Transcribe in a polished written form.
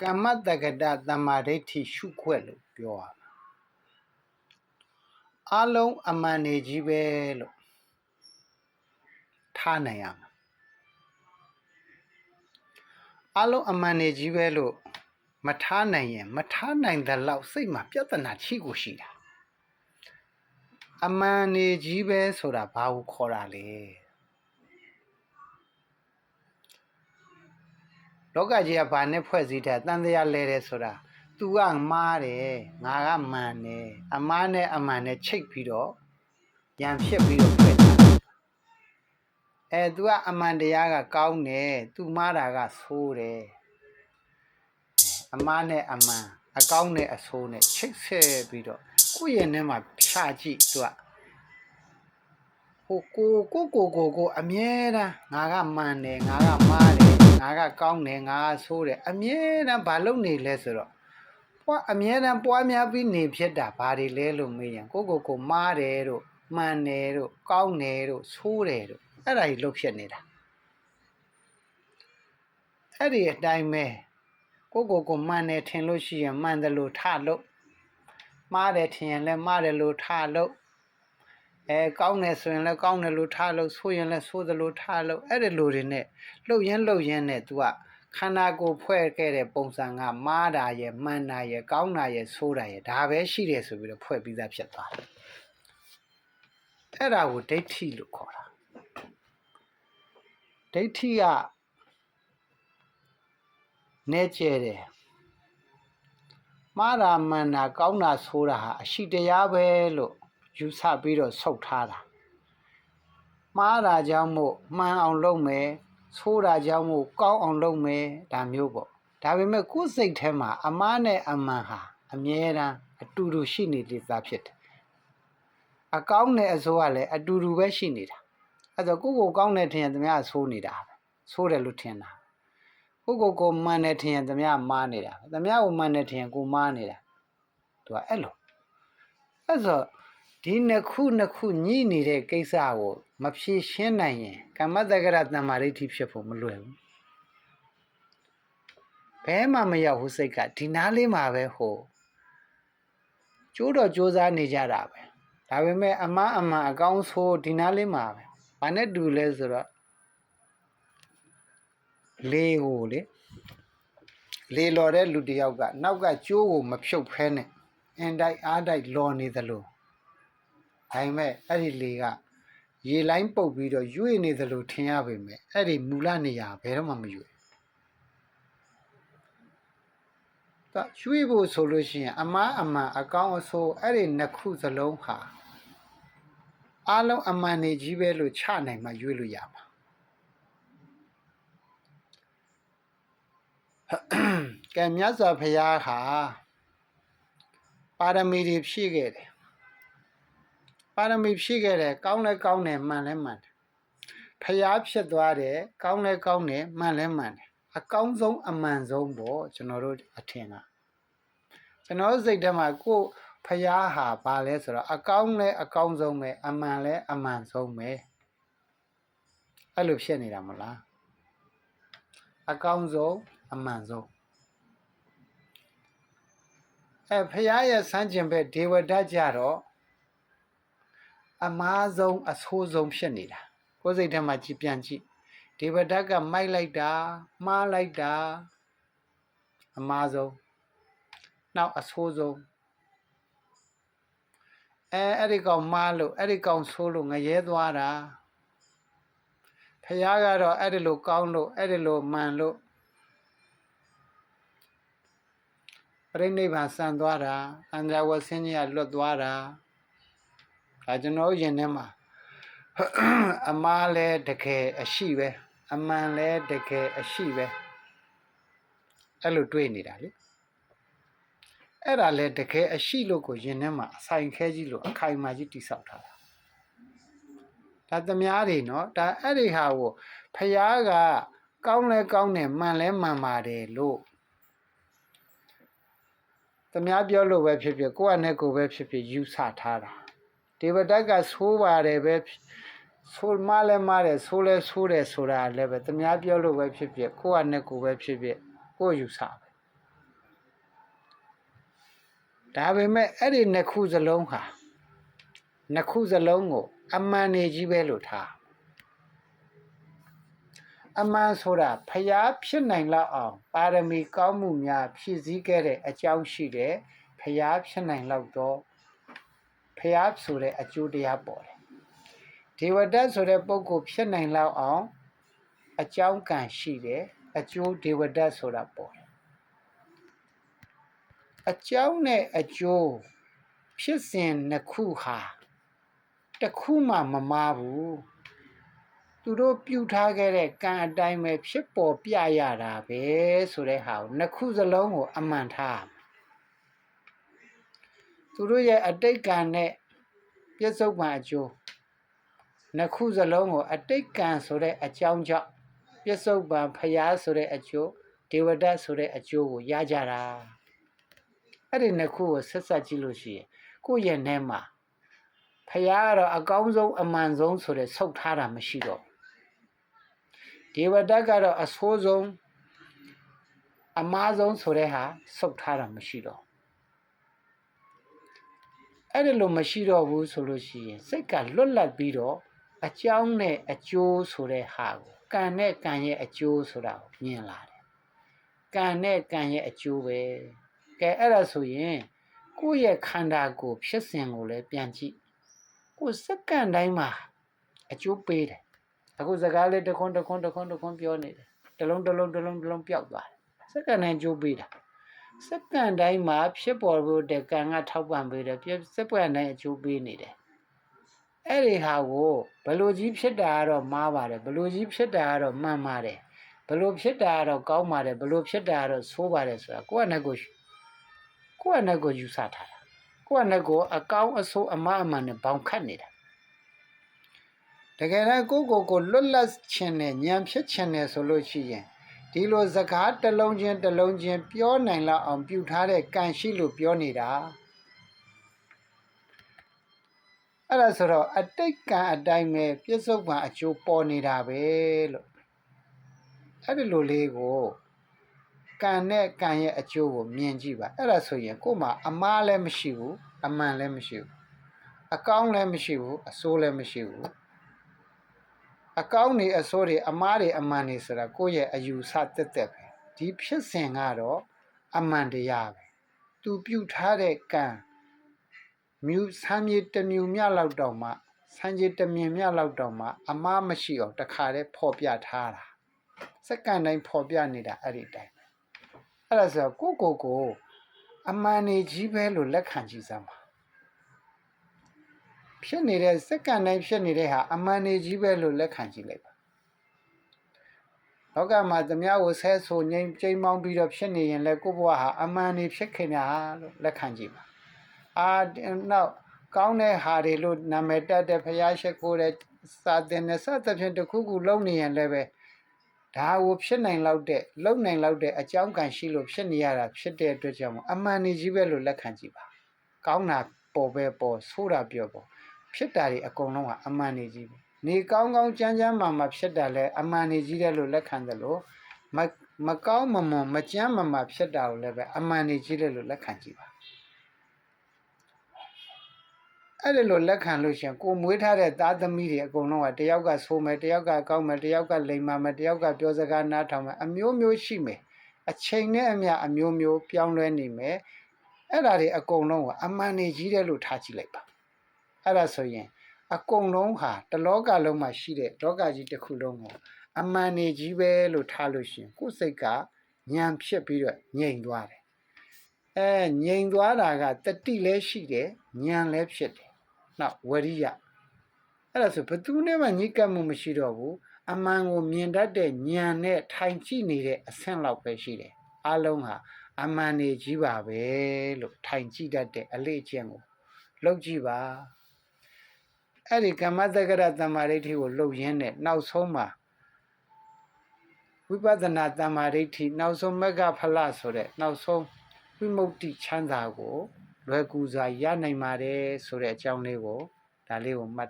ကမ္မတက္ကတသမ္မာဒိဋ္ဌိရှုခွက်လို့ပြောရမှာအလုံးအမှန်နေကြီးပဲလို့ထားနိုင်ရမှာအလုံးအမှန်နေကြီးပဲလို့မထားနိုင်ရင်မထားနိုင်တဲ့လောက်စိတ်မှာပြဿနာရှိကိုရှိတာအမှန်နေကြီးပဲဆိုတာဘာကိုခေါ်တာလဲလောကကြီးကဘာနဲ့ဖွဲ့စည်းထားတန်တရားလဲတယ်ဆိုတာ तू ကမှားတယ်ငါကမှန်တယ်အမှားနဲ့အမှန်နဲ့ချိတ်ပြီးတော့ရန်ဖြစ်ပြီးတော့ဖွဲ့ထားတယ်तू ကအမှန်တရားကကောင်းတယ် तू မှားတာကဆိုးတယ်အမှားနဲ့အမှန်အကောင်းနဲ့အဆိုးနဲ့ချိတ်ဆက်ပြီးတော့ကိုယ့်ရဲ့ထဲမှာဖြာကြည့် तू ကဟိုကိုအမြဲတမ်းငါကမှန်တယ်ငါကမှားတယ်ငါကကောင်းတယ်ငါကဆိုးတယ်အမြဲတမ်းဘာလုပ်နေလဲဆိုတော့အမြဲတမ်းပွားများပြီးနေဖြစ်တာဘာတွေလဲလို့မေးရင်ကိုမှားတယ်တို့မှန်တယ်တို့ကောင်းတယ်တို့ဆိုးတယ်တို့အဲ့ဒါကြီးလုပ်ဖြစ်နေတာအဲ့ဒီအတိုင်းပဲကိုမှန်တယ်ထင်လို့ရှိရင်မှန်တယ်လို့ထလို့မှားတယ်ထင်ရင်လည်းမှားတယ်လို့ထလို့ကောင်းတယ်ဆိုရင်လည်းကောင်းတယ်လို့ထားလို့ဆိုရင်လည်းဆိုတယ်လို့ထားလို့အဲ့ဒီလိုတွေနဲ့လှုပ်ရင်းနဲ့ तू ကခန္ဓာကိုယ်ဖွဲ့ခဲ့တဲ့ပုံစံကမှားတာရဲ့မှန်တာရဲ့ကောင်းတာရဲ့ဆိုးတာရဲ့ဒါပဲရှိတယ်ဆိုပြီးတော့ဖွဲ့ပြီးသားဖြစ်သွားတယ်အဲ့ဒါကိုဒိဋ္ဌိလို့ခေါ်တာဒိဋ္ဌိကနေကျဲတယ်မှားတာမှန်တာကောင်းတာဆိုးတာဟာအရှိတရားပဲလို့ယူဆပြီးတော့ဆုတ်ထားတာမှားတာကြောင့်မို့မှန်အောင်လုပ်မယ်ဆိုးတာကြောင့်မို့ကောင်းအောင်လုပ်မယ်ဒါမျိုးပေါ့ဒါပေမဲ့ကိုယ်စိတ်ထဲမှာအမှားနဲ့အမှန်ဟာအမြဲတမ်းအတူတူရှိနေလေသားဖြစ်တယ်အကောင်းနဲ့အဆိုးကလည်းအတူတူပဲရှိနေတာအဲ့တော့ကိုကောင်းတယ်ထင်ရင်သူများဆိုးနေတာပဲဆိုးတယ်လို့ထင်တာကိုမှန်တယ်ထင်ရင်သူများမှားနေတာသူများကိုမှန်တယ်ထင်ရင်ကိုမှားနေတာသူကအဲ့လိုအဲ့ဆိုဒီနှစ်ခုညှိနေတဲ့ကိစ္စကိုမဖြေရှင်းနိုင်ရင်ကမ္မတက္ကရတမ္မာဒိဋ္ဌိဖြစ်ဖို့မလွယ်ဘူးဘဲမှမရောက်ဘူးစိတ်ကဒီနားလေးမှာပဲဟိုကြိုးတော့ကြိုးစားနေကြတာပဲဒါပေမဲ့အမှားအမှန်အကောင်းဆိုးဒီနားလေးမှာပဲဘာနဲ့တူလဲဆိုတော့လေလော်တဲ့လူတယောက်ကနောက်ကကြိုးကိုမဖြုတ်ဖဲနဲ့အင်တိုက်အားတိုက်လော်နေသလိုဒါပေမဲ့အဲ့ဒီလေကရေလိုင်းပုတ်ပြီးတော့ရွေ့နေသလိုထင်ရပေမဲ့အဲ့ဒီမူလနေရာဘယ်တော့မှမရွေ့ရွှေ့ဖို့ဆိုလို့ရှိရင်အမှားအမှန်အကောင်းအဆိုးအဲ့ဒီနှစ်ခုစလုံးဟာအလုံးအမှန်နေကြီးပဲလို့ချနိုင်မှရွေ့လို့ရမှာကဲမြတ်စွာဘုရားဟာပါရမီတွေဖြည့်ခဲ့တယ်ပါရမီဖြည့်ခဲ့တယ်ကောင်းလဲကောင်းတယ်မှန်လဲမှန်တယ်ဘုရားဖြစ်သွားတယ်ကောင်းလဲကောင်းတယ်မှန်လဲမှန်တယ်အကောင်းဆုံးအမှန်ဆုံးပေါ့ကျွန်တော်တို့အထင်ကကျွန်တော်စိတ်ထဲမှာကိုဖယားဟာဘာလဲဆိုတော့အကောင်းလဲအကောင်းဆုံးပဲအမှန်လဲအမှန်ဆုံးပဲအဲ့လိုဖြစ်နေတာမလားအကောင်းဆုံးအမှန်ဆုံးဖယားရဲ့စမ်းကျင်ဘက်ဒေဝဒတ်ကြတော့အမှားဆုံးအဆိုးဆုံးဖြစ်နေတာကိုယ်စိတ်ထဲမှာကြည်ပြန်ကြည့်ဒေဝဒတ်ကမိုက်လိုက်တာမှားလိုက်တာအမှားဆုံးနောက်အဆိုးဆုံးအဲ့ဒီကောင်မှားလို့အဲ့ဒီကောင်ဆိုးလို့ငရဲသွားတာဖယားကတော့အဲ့ဒီလိုကောင်းလို့အဲ့ဒီလိုမှန်လို့ပြိဋိဘံစံသွားတာအန္တရာဝဆင်းကြီးကလွတ်သွားတာဒါကျွန်တော်ယင်ထဲမှာအမှားလဲတကယ်အရှိပဲအမှန်လဲတကယ်အရှိပဲအဲ့လိုတွေးနေတာလေအဲ့ဒါလဲတကယ်အရှိလို့ကိုယင်ထဲမှာအဆိုင်ခဲကြီးလို့အခိုင်အမာကြီးတိဆောက်ထားတာဒါသမားတွေနော်ဒါအဲ့ဒီဟာကိုဖယားကကောင်းလဲကောင်းတယ်မှန်လဲမှန်ပါတယ်လို့သမားပြောလို့ပဲဖြစ်ဖြစ်ကိုယ့်အနေကိုပဲဖြစ်ဖြစ်ယူဆထားတာဒေဝဒတ်ကဆိုးပါတယ်ပဲဆိုးမှလဲမှားတယ်ဆိုးလဲဆိုးတယ်ဆိုတာလည်းပဲသမားပြောလို့ပဲဖြစ်ဖြစ်ကိုယ့်အနေကိုပဲဖြစ်ဖြစ်ကိုယ်ယူဆပဲ ဒါပေမဲ့အဲ့ဒီနှစ်ခုစလုံးဟာနှစ်ခုစလုံးကိုအမှန်နေကြီးပဲလို့ထားအမှန်ဆိုတာဖျားဖြစ်နိုင်လောက်အောင်ပါရမီကောင်းမှုများဖြည့်ဆည်းခဲ့တဲ့အကြောင်းရှိတယ်ဖျားဖြစ်နိုင်လောက်တော့ဖျားဆိုတဲ့အကျိုးတရားပေါ်တယ်ဒေဝဒတ်ဆိုတဲ့ပုဂ္ဂိုလ်ဖြစ်နိုင်လောက်အောင်အကြောင်းကံရှိတယ်အကျိုးဒေဝဒတ်ဆိုတာပေါ်တယ်အကြောင်းနဲ့အကျိုးဖြစ်စဉ်နှစ်ခုဟာတစ်ခုမှမမှားဘူးသူတို့ပြုထားခဲ့တဲ့ကံအတိုင်းပဲဖြစ်ပေါ်ပြရတာပဲဆိုတဲ့ဟာကိုနှစ်ခုစလုံးကိုအမှန်ထားသူတို့ရဲ့အတိတ်ကံနဲ့ပြစ္ဆုတ်ပံအကျိုးနှစ်ခုစလုံးကိုအတိတ်ကံဆိုတဲ့အကြောင်းကြောင့်ပြစ္ဆုတ်ပံဖျားဆိုတဲ့အကျိုးဒေဝဒတ်ဆိုတဲ့အကျိုးကိုရကြတာအဲ့ဒီနှစ်ခုကိုဆက်ဆက်ကြည့်လို့ရှိရင်ကိုယ့်ရဲ့ထဲမှာဖျားကတော့အကောင်းဆုံးအမှန်ဆုံးဆိုတဲ့ဆုတ်ထားတာမရှိတော့ဒေဝဒတ်ကတော့အဆိုးဆုံးအမှားဆုံးဆိုတဲ့ဟာဆုတ်ထားတာမရှိတော့အဲ့ဒီလိုမရှိတော့ဘူးဆိုလို့ရှိရင်စိတ်ကလွတ်လပ်ပြီးတော့အကြောင်းနဲ့အကျိုးဆိုတဲ့ဟာကိုကံနဲ့ကံရဲ့အကျိုးဆိုတာကိုမြင်လာတယ်ကံနဲ့ကံရဲ့အကျိုးပဲကဲအဲ့ဒါဆိုရင်ကိုယ့်ရဲ့ခန္ဓာကိုယ်ဖြစ်စဉ်ကိုလည်းပြန်ကြည့်ကိုယ်စက္ကန့်တိုင်းမှာအကျိုးပေးတယ်အခုစကားလေးတစ်ခွန်းပြောနေတယ်တစ်လုံးပျောက်သွားတယ်စက္ကန့်တိုင်းကျိုးပေးတာစက္ကန့်တိုင်းမှာဖြစ်ပေါ်ဖို့တဲ့ကံကထောက်ပံ့ပေးတယ်စက္ကန့်တိုင်းအကျိုးပေးနေတယ်အဲ့ဒီဟာကိုဘလို့ကြီးဖြစ်တာကတော့မှားပါတယ်ဘလို့ကြီးဖြစ်တာကတော့မှန်ပါတယ်ဘလို့ဖြစ်တာကတော့ကောင်းပါတယ်ဘလို့ဖြစ်တာကတော့ဆိုးပါတယ်ဆိုတာကိုယ့်အနဲ့ကိုယူဆထားတာကိုယ့်အနဲ့ကိုအကောင်းအဆိုးအမှားအမှန်နဲ့ဘောင်ခတ်နေတာတကယ်တော့ကိုလွတ်လပ်ခြင်းနဲ့ဉာဏ်ဖြစ်ခြင်းနဲ့ဆိုလို့ရှိရင်ဒီလိုစကားတစ်လုံးချင်းပြောနိုင်လောက်အောင်ပြုထားတဲ့ကံရှိလို့ပြောနေတာအဲ့ဒါဆိုတော့အတိတ်ကံအတိုင်းပဲပြစ္ဆုတ်ပံအကျိုးပေါ်နေတာပဲလို့အဲ့ဒီလိုလေးကိုကံနဲ့ကံရဲ့အကျိုးကိုမြင်ကြည့်ပါအဲ့ဒါဆိုရင်ကို့မှာအမှားလည်းမရှိဘူးအမှန်လည်းမရှိဘူးအကောင်းလည်းမရှိဘူးအဆိုးလည်းမရှိဘူးအကောင်းတွေအဆိုးတွေအမှားတွေအမှန်တွေဆိုတာကိုယ့်ရဲ့အယူဆတက်ပဲဒီဖြစ်စဉ်ကတော့အမှန်တရားပဲသူပြုထားတဲ့ကံမြူဆမ်းမြေတမြူမြလောက်တောင်မှဆမ်းမြေတမြင်မြလောက်တောင်မှအမှားမရှိအောင်တခါတည်းဖော်ပြထားတာစက္ကန့်တိုင်းဖော်ပြနေတာအဲ့ဒီတိုင်းအဲ့ဒါဆိုကိုအမှန်နေကြီးပဲလို့လက်ခံကြည့်စမ်းပါဖြစ်နေတဲ့စက္ကန့်တိုင်းဖြစ်နေတဲ့ဟာအမှန်နေကြီးပဲလို့လက်ခံကြည့်လိုက်ပါလောကမှာသမျှကိုဆဲဆိုငြိမ်ကျိမ်းမောင်းပြီးတော့ဖြစ်နေရင်လည်းကိုယ့်ဘဝဟာအမှန်နေဖြစ်ခင်တာလို့လက်ခံကြည့်ပါနောက်ကောင်းတဲ့ဟာတွေလို့နာမည်တက်တဲ့ဖျားရှိခိုးတဲ့စာသင်တဲ့စသဖြင့်တစ်ခုခုလုံးနေရင်လည်းပဲဒါကိုဖြစ်နိုင်လောက်တဲ့လုံနိုင်လောက်တဲ့အကြောင်းကံရှိလို့ဖြစ်နေရတာဖြစ်တဲ့အတွက်ကြောင့်အမှန်နေကြီးပဲလို့လက်ခံကြည့်ပါကောင်းတာပေါ်ပဲပေါ်ဆိုးတာပြောပေါ်ဖြစ်တာတွေအကုန်လုံးကအမှန်နေကြီးပဲနေကောင်းကျမ်းမာဖြစ်တာလဲအမှန်နေကြီးတယ်လို့လက်ခံတယ်လို့မကောင်းမမွန်မကျမ်းမာဖြစ်တာကိုလည်းပဲအမှန်နေကြီးတယ်လို့လက်ခံကြည့်ပါအဲ့ဒီလိုလက်ခံလို့ရှင်ကိုမွေးထားတဲ့သားသမီးတွေအကုန်လုံးကတယောက်ကဆိုးမယ်တယောက်ကကောင်းမယ်တယောက်ကလိမ်မာမယ်တယောက်ကပြောစကားနားထောင်မယ်အမျိုးရှိမယ်အချိန်နဲ့အမျှအမျိုးပြောင်းလဲနေမယ်အဲ့ဒါတွေအကုန်လုံးကအမှန်နေကြီးတယ်လို့ထားကြည့်လိုက်ပါအဲ့ဒါဆိုရင်အကုန်လုံးဟာတလောကလုံးမှာရှိတဲ့လောကကြီးတစ်ခုလုံးကိုအမှန်နေကြီးပဲလို့ထားလို့ရှင်ကိုယ်စိတ်ကဉာဏ်ဖြစ်ပြီးတော့ငြိမ်သွားတယ်ငြိမ်သွားတာကတတိလည်းရှိတယ်ဉာဏ်လည်းဖြစ်တယ်နောက်ဝရိယအဲ့ဒါဆိုဘယ်သူနဲ့မှညှိကပ်မှုမရှိတော့ဘူးအမှန်ကိုမြင်တတ်တဲ့ဉာဏ်နဲ့ထိုင်ကြည့်နေတဲ့အဆင့်လောက်ပဲရှိတယ်အလုံးဟာအမှန်နေကြီးပါပဲလို့ထိုင်ကြည့်တတ်တဲ့အလေ့အကျင့်ကိုလုပ်ကြည့်ပါအဲ့ဒီကမ္မတက္ကရတမ္မာဒိဋ္ဌိကိုလုပ်ရင်းနဲ့နောက်ဆုံးမှာဝိပဿနာတမ္မာဒိဋ္ဌိနောက်ဆုံးမဂ္ဂဖလဆိုတဲ့နောက်ဆုံးဝိမု ക്തി ချမ်းသာကိုလွယ်ကူစွာရနိုင်ပါတယ်ဆိုတဲ့အကြောင်းလေးကိုဒါလေးကိုမှတ်